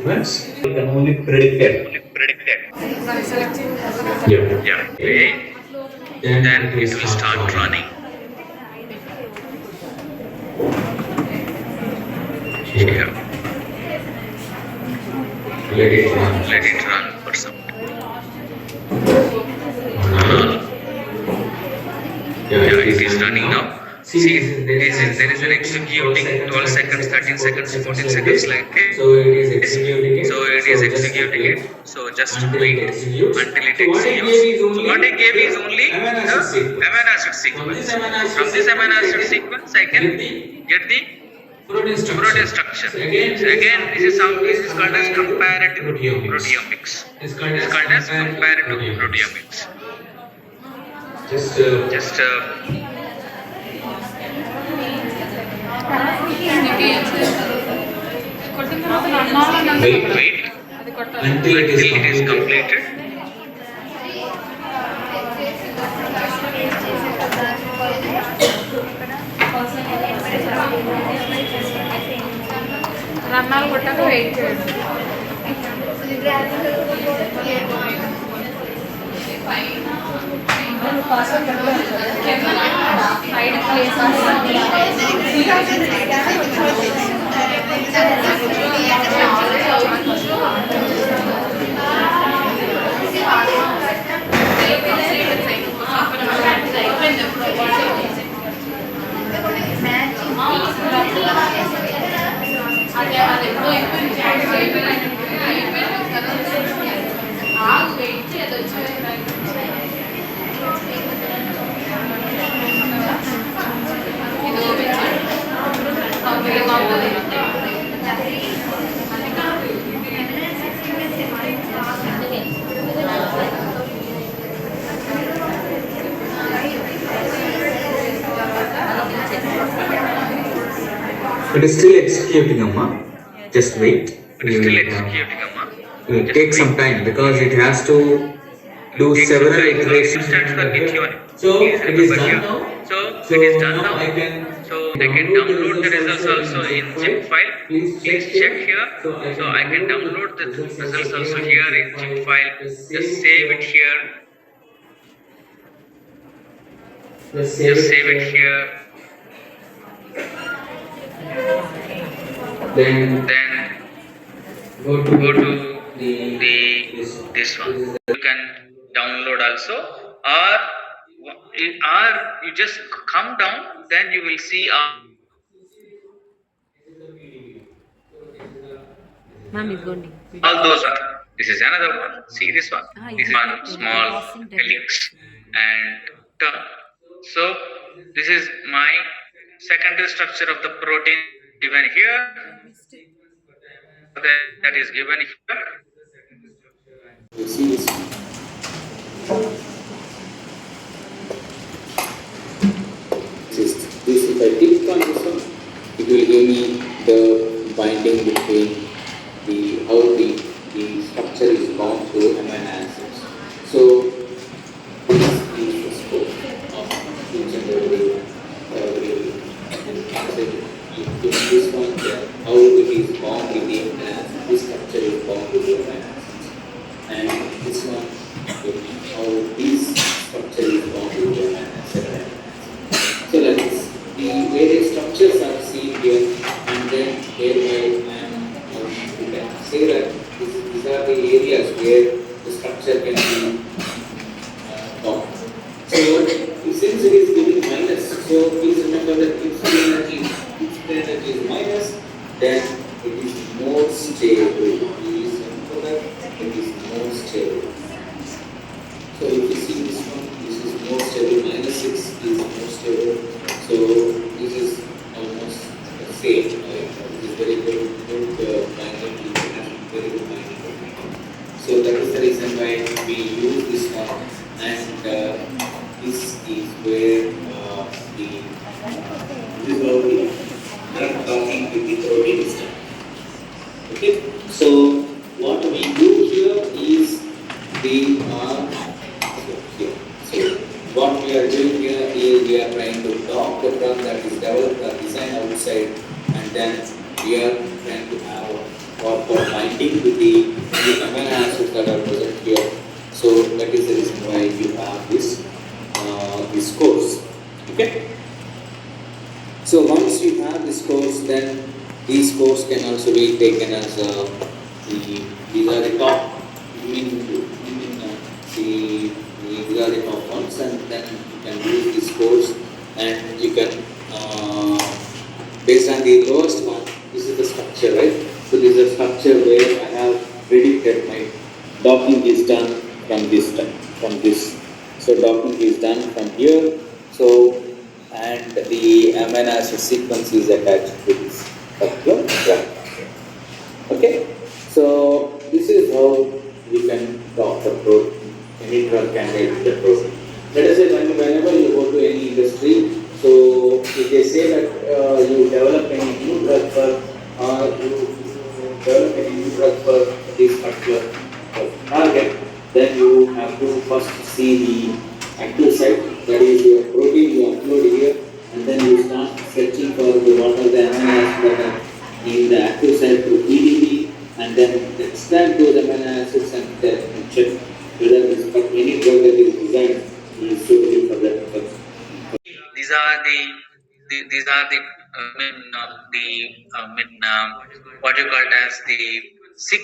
We can only predict it. Yeah. Then it will start running. Here. Let it run for some time. Yeah, it is running now. See, there is an executing 12 seconds, 13 seconds, 14 seconds like this. So it is executing it. So it is executing it. So just wait until it executes. So what I gave is only the amino acid sequence. From this amino acid sequence, I can get the protein structure. So again, this is called as comparative proteomics. This is called as comparative proteomics. Just wait until it is completed. రన్నాలు కొట్టాక wait చేయండి. It is still executing, Amma. Just wait. It is still executing, Amma. It will take some time because it has to do several iterations. So it is done now. So it is done now. So I can download the results also in zip file. Please check here. So I can download the results also here in zip file. Just save it here. Just save it here. Then go to this one. You can download also, or you just come down. Then you will see. All those are. This is another one. See this one. This one small helix and term. So this is my secondary structure of the protein given here. That is given here. You see this? This if I click on this one, it will give me the binding between how the structure is bound to amino acids. So this is the scope of each and every this one how it is bound with the amino acids. This structure is bound with the amino acids. And this one how this structure is bound with the amino acids. So like this, the various structures are seen here, and then hereby you can say that these are the areas where the structure can be bound. So since it is giving minus, so please remember that if the energy is minus, then it is more stable. Please remember that it is more stable. So if you see this one, this is more stable, minus 6 is more stable. So this is almost the same. It is very good binding, very good binding. So that is the reason why we use this one, and this is where this is how the drug docking with the protein is done. Okay, so what we do here is we are here. So what we are doing here is we are trying to dock the drug that is developed or designed outside, and then we are trying to have a or for binding with the amino acids that are present here. So that is the reason why you have this course. Okay. So once you have this course, then these course can also be taken as these are the top. These are the top ones, and then you can use this course, and you can based on the lowest one. This is the structure, right? So this is a structure where I have predicted my docking is done from this time, from this. So docking is done from here. So and the amino acid sequence is attached to this particular drug. Okay, so this is how you can talk about any drug candidate with the protein. Let us say whenever you go to any industry, so if they say that you develop any new drug for you develop any new drug for this particular target, then you have to first see the active site, that is your protein you upload here, and then you start searching for what are the amino acids that are in the active site to PDB, and then extract those amino acids and check whether any drug that is designed is suitable for that purpose. These are these are the what you call as the sequence